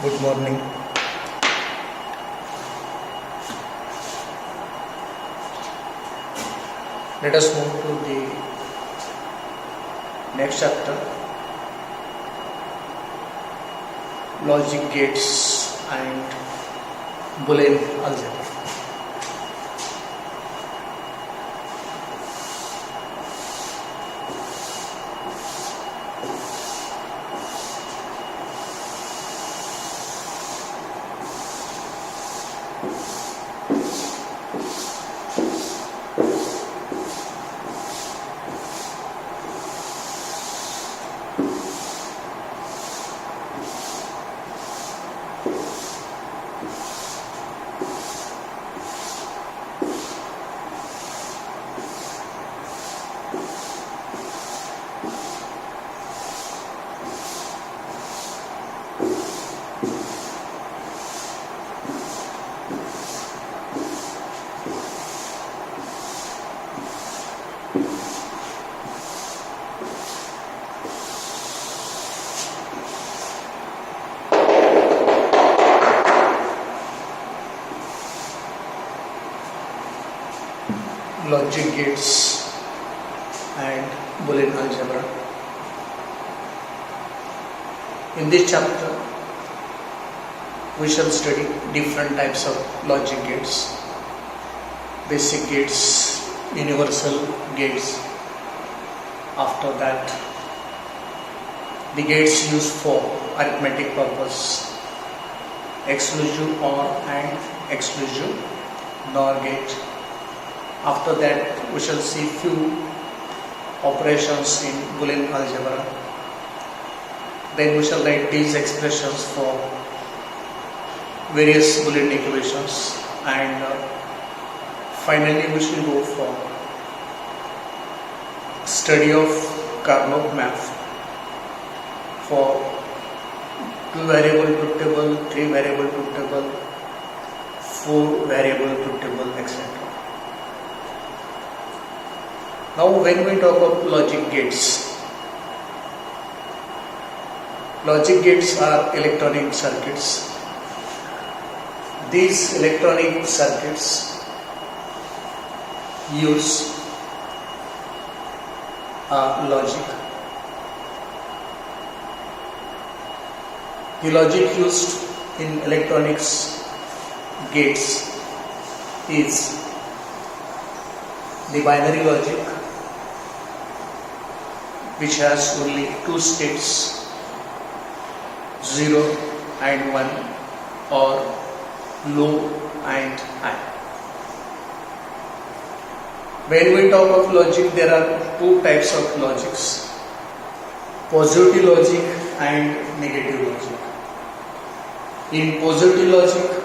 Good morning. Let us move to the next chapter, logic gates and Boolean algebra. Logic gates and Boolean algebra. In this chapter, we shall study different types of logic gates, basic gates, universal gates. After that, the gates used for arithmetic purpose, exclusive OR and exclusive NOR gate. After that, we shall see few operations in Boolean algebra. Then we shall write these expressions for various Boolean equations, and finally we shall go for study of Karlov map for 2 variable truth table, 3 variable truth table, 4 variable truth table, etc. Now when we talk of logic gates are electronic circuits. These electronic circuits use logic. The logic used in electronics gates is the binary logic, which has only 2 states, 0 and 1, or low and high. When we talk of logic, there are 2 types of logics, positive logic and negative logic. In positive logic,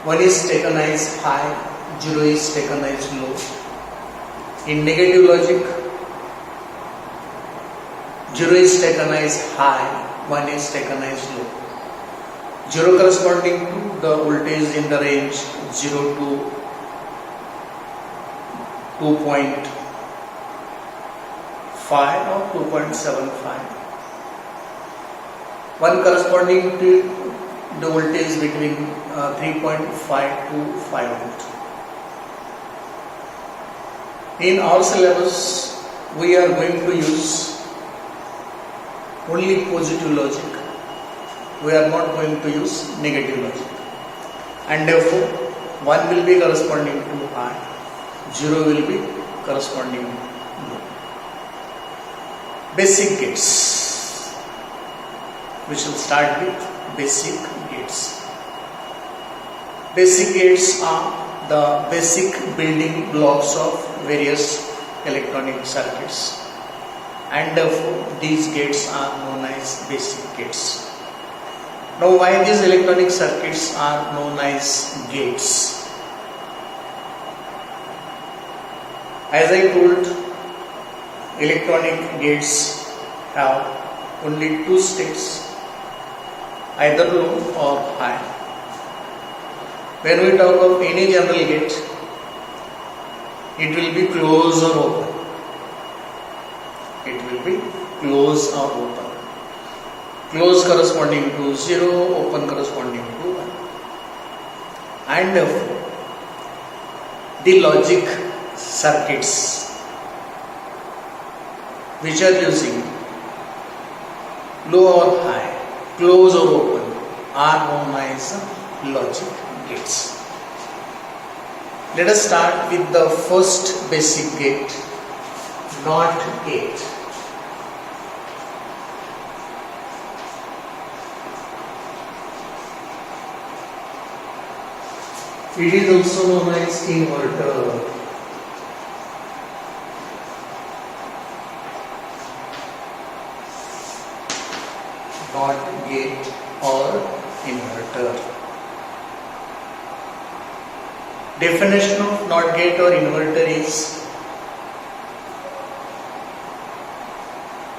one is taken as high, 0 is taken as low. In negative logic, 0 is taken as high, 1 is taken as low. 0 corresponding to the voltage in the range 0 to 2.5 or 2.75. 1 corresponding to the voltage between 3.5 to 5 volt. In our syllabus, we are going to use only positive logic. We are not going to use negative logic. And therefore, 1 will be corresponding to high, 0 will be corresponding to low. Basic gates. We shall start with basic gates. Basic gates are the basic building blocks of various electronic circuits, and therefore these gates are known as basic gates. Now, why these electronic circuits are known as gates? As I told, electronic gates have only 2 states, either low or high. When we talk of any general gate, it will be closed or open. It will be closed or open. close corresponding to 0, open corresponding to 1. And therefore, the logic circuits which are using low or high, close or open are known as logic gates. Let us start with the first basic gate, NOT gate. It is also known as inverter. NOT gate or inverter. Definition of NOT gate or inverter is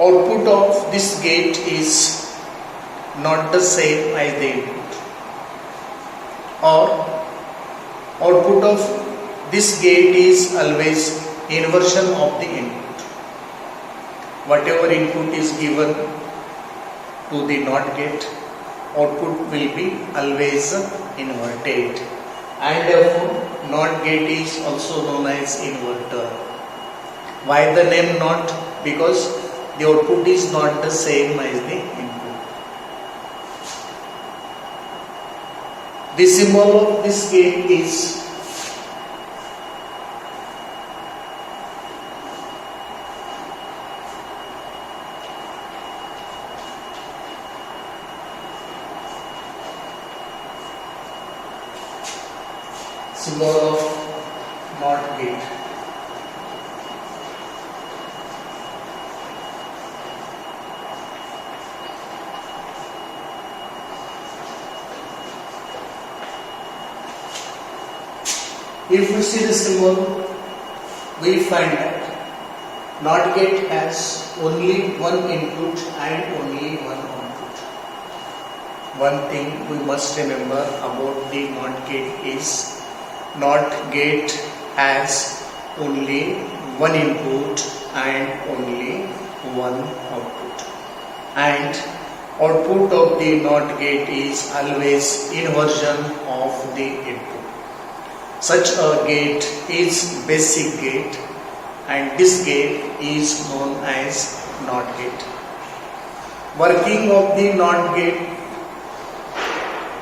output of this gate is not the same as the input, or output of this gate is always inversion of the input. Whatever input is given to the NOT gate, output will be always inverted, and therefore NOT gate is also known as inverter. Why the name NOT? Because the output is not the same as the input. The symbol of this gate is symbol of NOT gate. If we see the symbol, we find that NOT gate has only one input and only one output. One thing we must remember about the NOT gate is NOT gate has only one input and only one output, and output of the NOT gate is always inversion of the input. Such a gate is basic gate, and this gate is known as NOT gate. Working of the NOT gate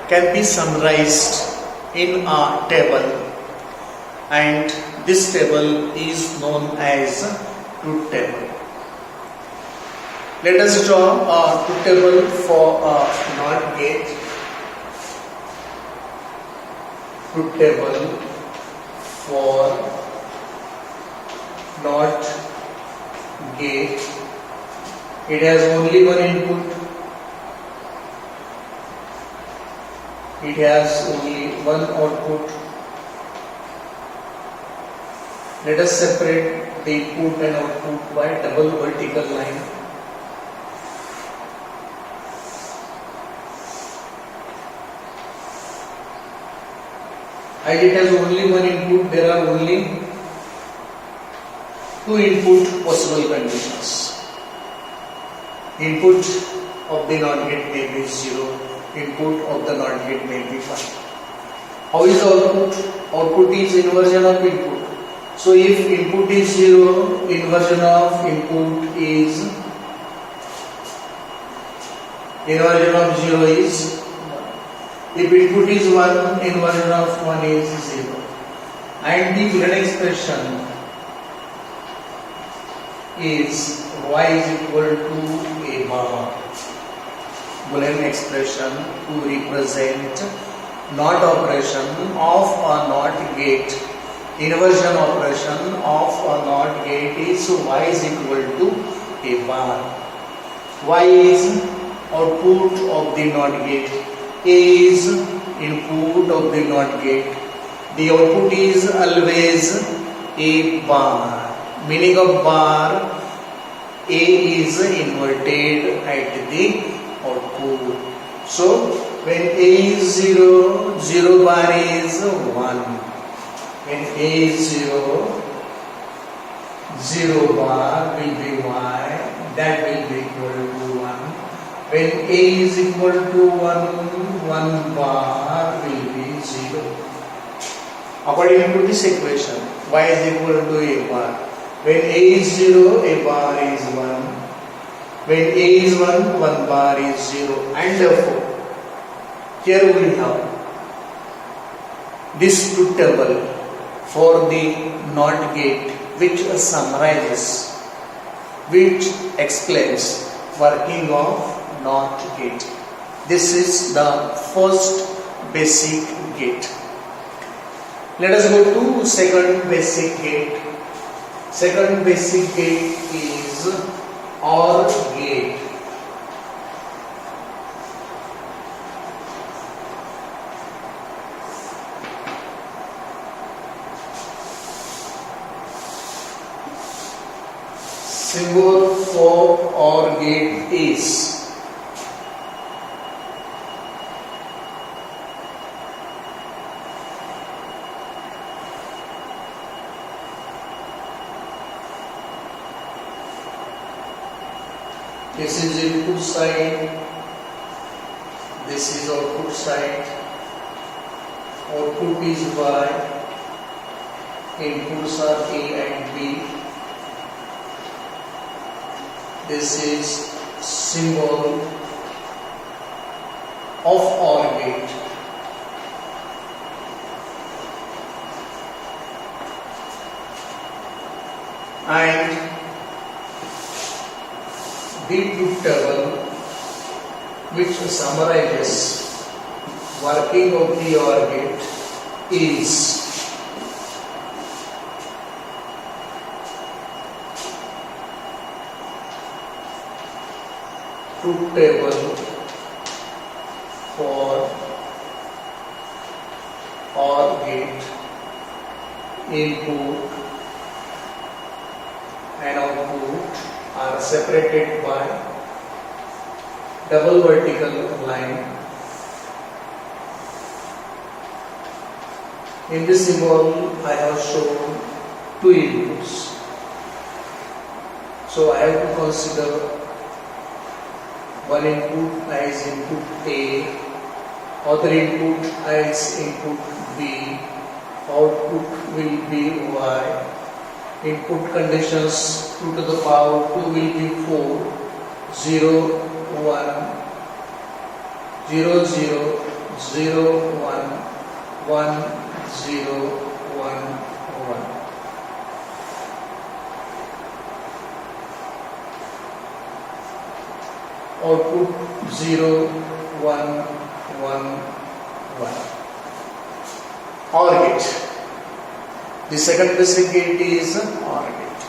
can be summarized in a table, and this table is known as truth table. Let us draw a truth table for a NOT gate. Truth table for NOT gate. It has only one input. It has only one output. Let us separate the input and output by double vertical line. As it has only one input, there are only two input possible conditions. Input of the NOT gate may be 0, input of the NOT gate may be 1. How is the output? Output is inversion of input. So if input is 0, inversion of input is 0 is 1. If input is 1, inversion of 1 is 0. And the Boolean expression is y is equal to a bar. Boolean expression to represent NOT operation of a NOT gate. Inversion operation of a NOT gate is y is equal to a bar. Y is output of the NOT gate. A is input of the NOT gate. The output is always a bar. Meaning of bar, A is inverted at the output. So when A is 0, 0 bar is 1. When A is 0, 0 bar will be y, that will be equal to 1. When A A is equal to 1, 1 bar will be 0. According to this equation, y is equal to a bar. When A is 0, a bar is 1. When A is 1, 1 bar is 0. And therefore, here we have this truth table for the NOT gate, which summarizes, which explains working of NOT gate. This is the first basic gate. Let us go to second basic gate. Second basic gate is OR gate. Symbol for OR gate is this is input side, this is output side, output is Y, inputs are A and B. This is symbol of OR gate. And the truth table which summarizes working of the OR gate is truth table for OR gate, input and output are separated by double vertical line. In this symbol I have shown two inputs, so I have to consider one input as input A, other input as input B, output will be Y. Input conditions 2 to the power 2 will be 4, 0, 1, 0, 0, 0, 1, 1, 0, 1, 1. Output 0, 1, 1, 1. OR gate. The second basic gate is OR gate.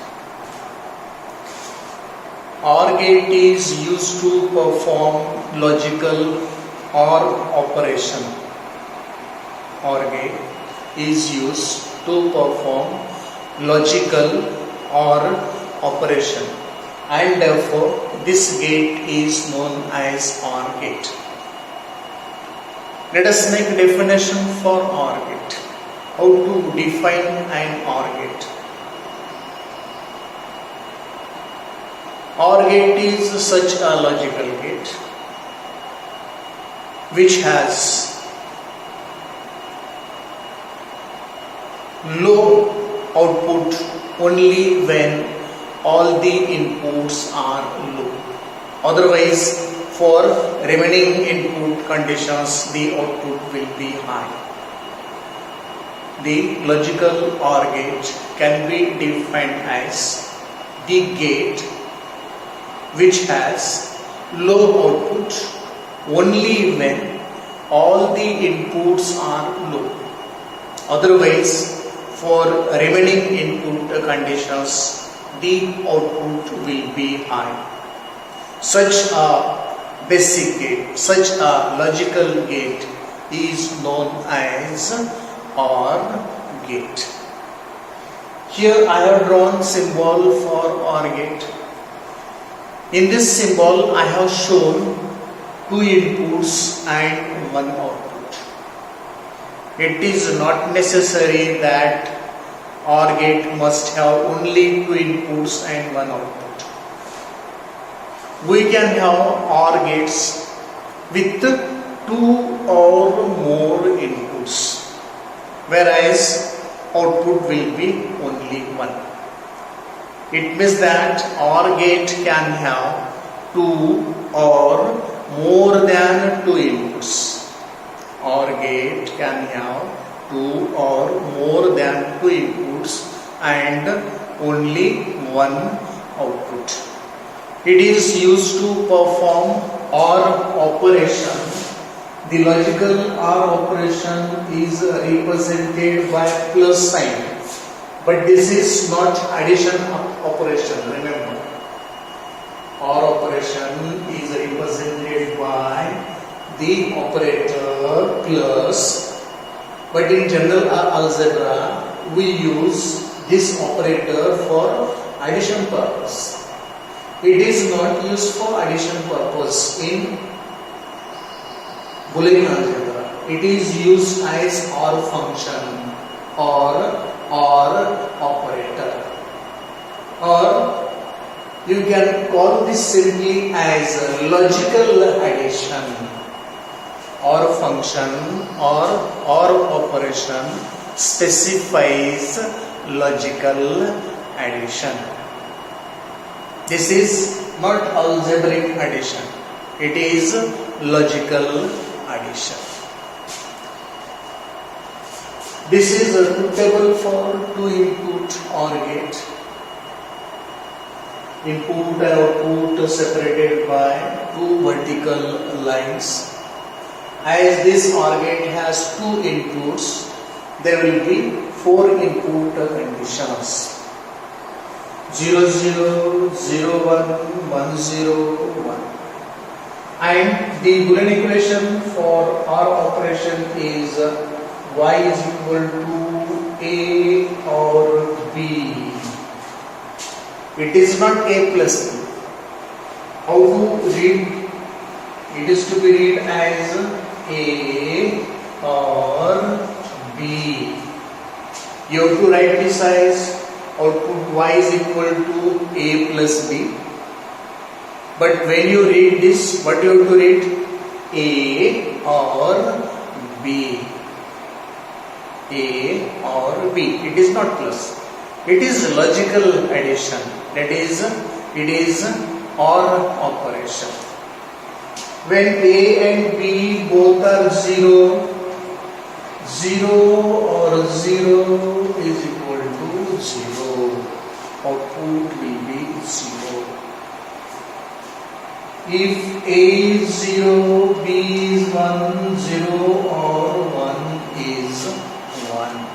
OR gate is used to perform logical OR operation. OR gate is used to perform logical OR operation, and therefore this gate is known as OR gate. Let us make a definition for OR gate. How to define an OR gate? OR gate is such a logical gate which has low output only when all the inputs are low. Otherwise, for remaining input conditions, the output will be high. The logical OR gate can be defined as the gate which has low output only when all the inputs are low. Otherwise, for remaining input conditions, the output will be high. Such a basic gate, such a logical gate is known as OR gate. Here I have drawn symbol for OR gate. In this symbol I have shown two inputs and one output. It is not necessary that OR gate must have only two inputs and one output. We can have OR gates with two or more inputs, whereas output will be only one. It means that OR gate can have two or more than two inputs. OR gate can have two or more than two inputs and only one output. It is used to perform OR operation. The logical OR operation is represented by plus sign, but this is not addition operation. Remember, OR operation is represented by the operator plus, but in general algebra we use this operator for addition purpose. It is not used for addition purpose in Boolean algebra. It is used as OR function or OR operator, or you can call this simply as logical addition. OR function or OR operation specifies logical addition. This is not algebraic addition, it is logical addition. This is suitable for two input OR gate. Input and output separated by two vertical lines. As this OR gate has two inputs, there will be four input conditions: 0 0, 0 1, 1 0 1. And the Boolean equation for OR operation is y is equal to a or b. It is not a plus b. How to read? It is to be read as a or b. You have to write this as output y is equal to a plus b. But when you read this, what you have to read? A or b. A or b. It is not plus. It is logical addition. That is, it is OR operation. When a and b both are 0, 0 or 0 is equal to 0. Output will be 0. If a is 0, b is 1, 0 or 1 is 1.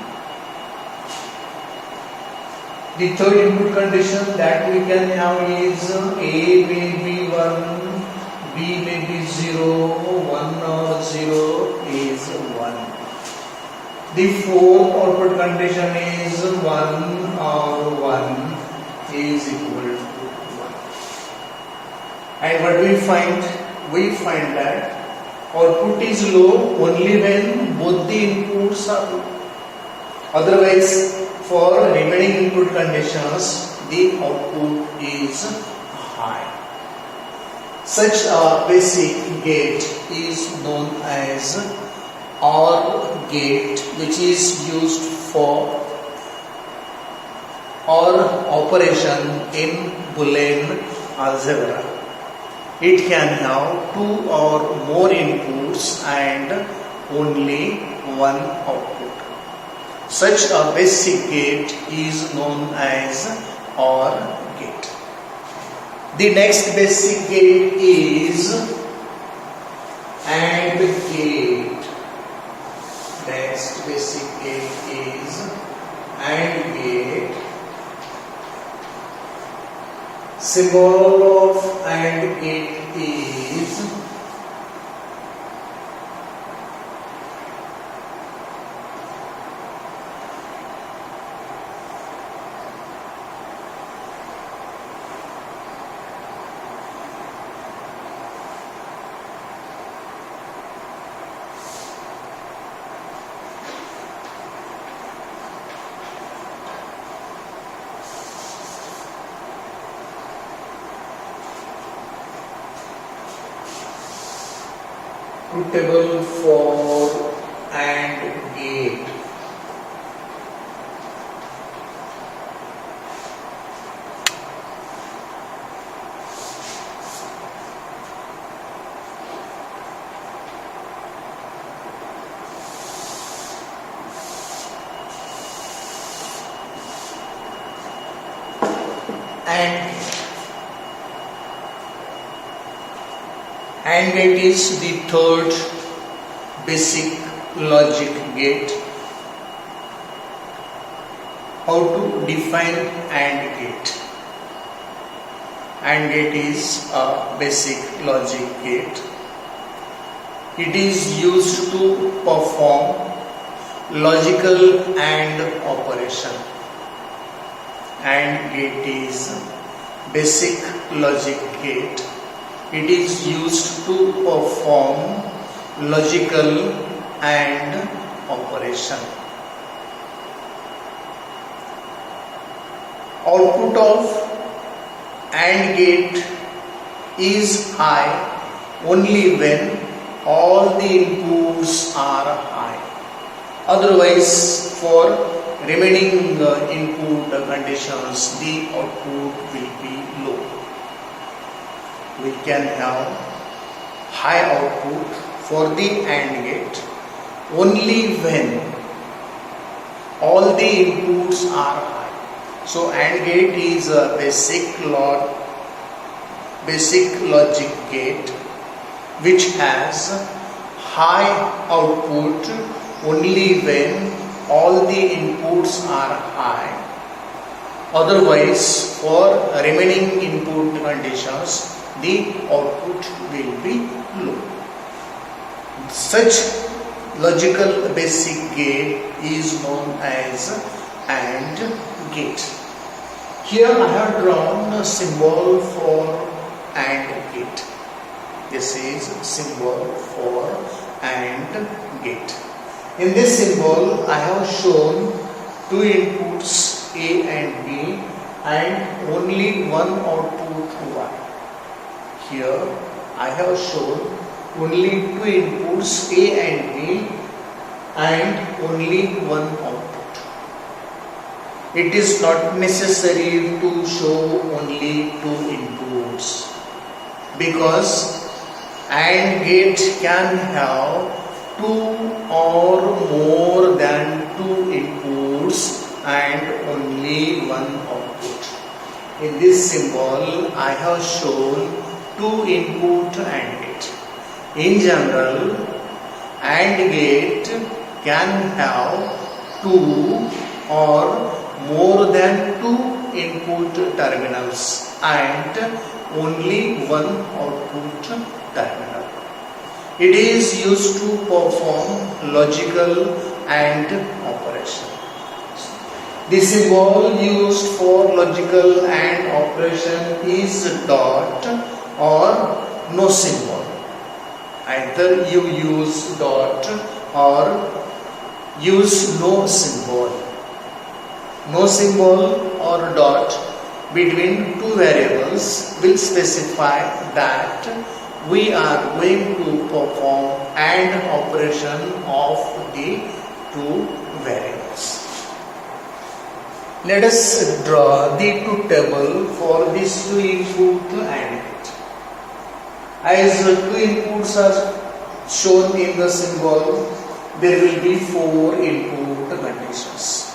The third input condition that we can have is a may be 1, b may be 0, 1 or 0 is 1. The fourth output condition is 1 or 1 is equal to 1. And what we find? We find that output is low only when both the inputs are low. Otherwise, for remaining input conditions, the output is high. Such a basic gate is known as OR gate, which is used for OR operation in Boolean algebra. It can have two or more inputs and only one output. Such a basic gate is known as OR gate. The next basic gate is AND gate. Next basic gate is AND gate. Symbol of AND gate is Truth table for AND gate. AND gate is the third basic logic gate. How to define AND gate? AND gate is a basic logic gate. It is used to perform logical AND operation. AND gate is basic logic gate. It is used to perform logical AND operation. Output of AND gate is high only when all the inputs are high. Otherwise, for remaining input conditions, the output will be low. We can have high output for the AND gate only when all the inputs are high. So AND gate is a basic logic gate which has high output only when all the inputs are high. Otherwise, for remaining input conditions, the output will be low. Such logical basic gate is known as AND gate. Here I have drawn a symbol for AND gate. This is symbol for AND gate. In this symbol I have shown two inputs A and B and only one output Y. Here I have shown only two inputs A and B and only one output. It is not necessary to show only two inputs because AND gate can have two or more than two inputs and only one output. In this symbol I have shown two input AND gate. In general, AND gate can have two or more than two input terminals and only one output terminal. It is used to perform logical AND operation. The symbol used for logical AND operation is dot or no symbol. Either you use dot or use no symbol. No symbol or dot between two variables will specify that we are going to perform AND operation of the two variables. Let us draw the truth table for this two input AND gate. As two inputs are shown in the symbol, there will be four input conditions.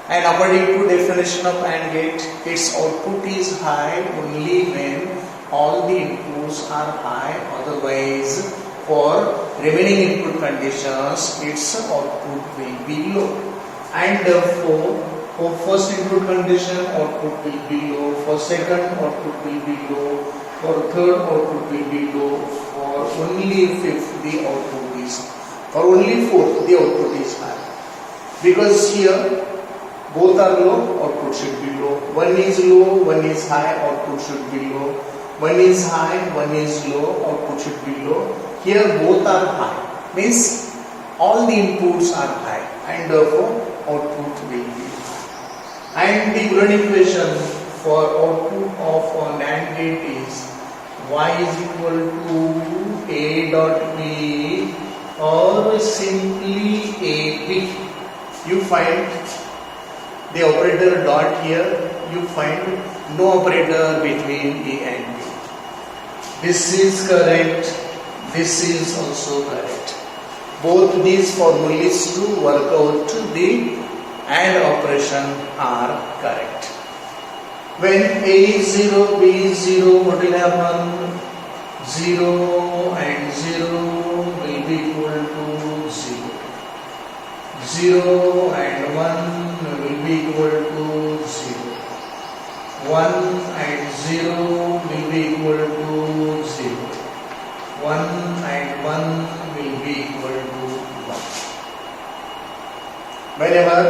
And according to definition of AND gate, its output is high only when all the inputs are high. Otherwise, for remaining input conditions, its output will be low. And therefore, for first input condition, output will be low. For second, output will be low. For third, output will be low. For only fifth, the output is. For only fourth, the output is high. Because here both are low, output should be low. One is low, one is high, output should be low. One is high, one is low, output should be low. Here both are high. Means all the inputs are high and therefore output will be high. And the Boolean equation for output of a NAND gate is y is equal to A dot B or simply AB. You find the operator dot here, you find no operator between A and B. This is correct, this is also correct. Both these formulas to work out the AND operation are correct. When A is 0, B is 0, what will happen? 0 and 0 will be equal to 0. 0 and 1 will be equal to 0. 1 and 0 will be equal to 0. 1 and 1 will be equal to 1. Whenever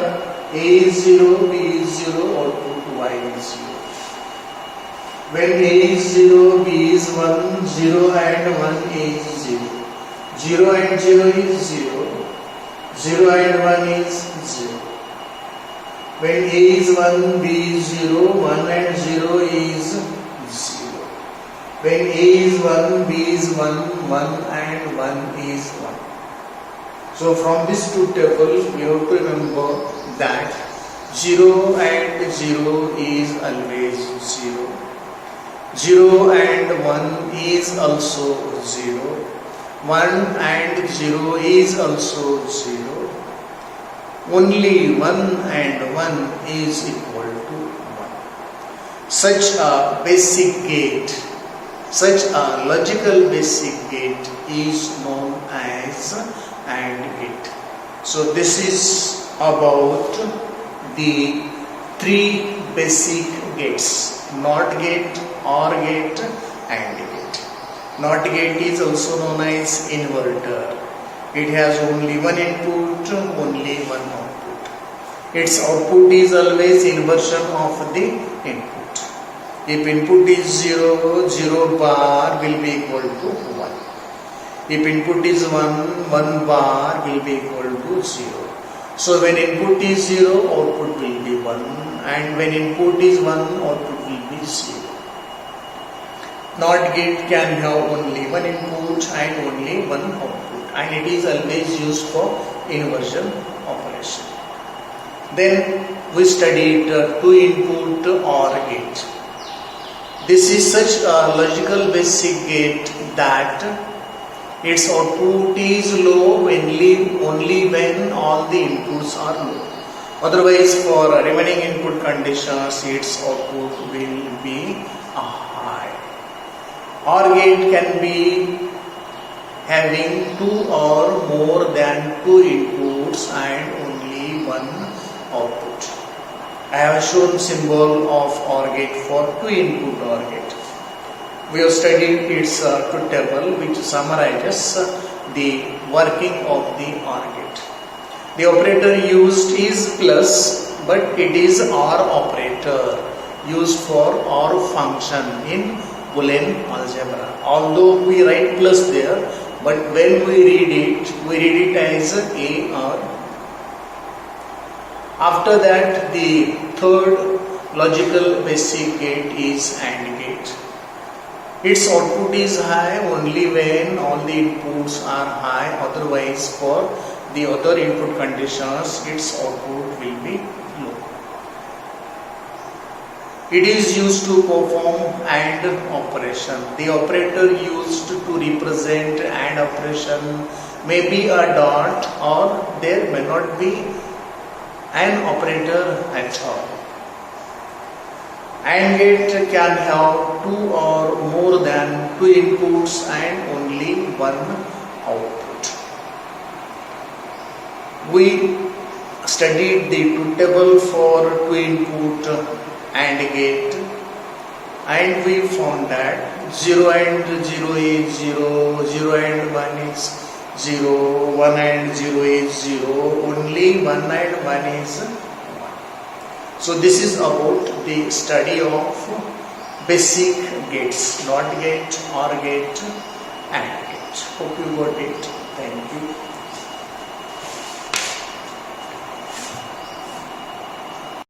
A is 0, B is 0, output Y is 0. When A is 0, B is 1, 0 and 1 is 0. 0 and 0 is 0. 0 and 1 is 0. When A is 1, B is 0, 1 and 0 is 0. When A is 1, B is 1, 1 and 1 is 1. So from this two tables, we have to remember that 0 and 0 is always 0. 0 and 1 is also 0. 1 and 0 is also 0. Only 1 and 1 is equal to 1. Such a basic gate, such a logical basic gate is known as AND gate. So this is about the three basic gates: NOT gate, OR gate, AND gate. NOT gate is also known as inverter. It has only one input, only one output. Its output is always inversion of the input. If input is 0, 0 bar will be equal to 1. If input is 1, 1 bar will be equal to 0. So when input is 0, output will be 1, and when input is 1, output will be 0. NOT gate can have only one input and only one output, and it is always used for inversion operation. Then we studied two input OR gate. This is such a logical basic gate that its output is low only when all the inputs are low. Otherwise, for remaining input conditions, its output will be high. OR gate can be having two or more than two inputs and only one output. I have shown symbol of OR gate for two input OR gate. We have studied its truth table, which summarizes the working of the OR gate. The operator used is plus, but it is OR operator used for OR function in Boolean algebra. Although we write plus there, but when we read it as A or B. After that, the third logical basic gate is AND gate. Its output is high only when all the inputs are high, otherwise for the other input conditions its output will be low. It is used to perform AND operation. The operator used to represent AND operation may be a dot, or there may not be an operator at all. AND gate can have two or more than two inputs and only one output. We studied the truth table for two input AND gate, and we found that 0 and 0 is 0, 0 and 1 is 0, 1 and 0 is 0, only 1 and 1 is 1. So this is about the study of basic gates: NOT gate, OR gate, AND gate. Hope you got it. Thank you.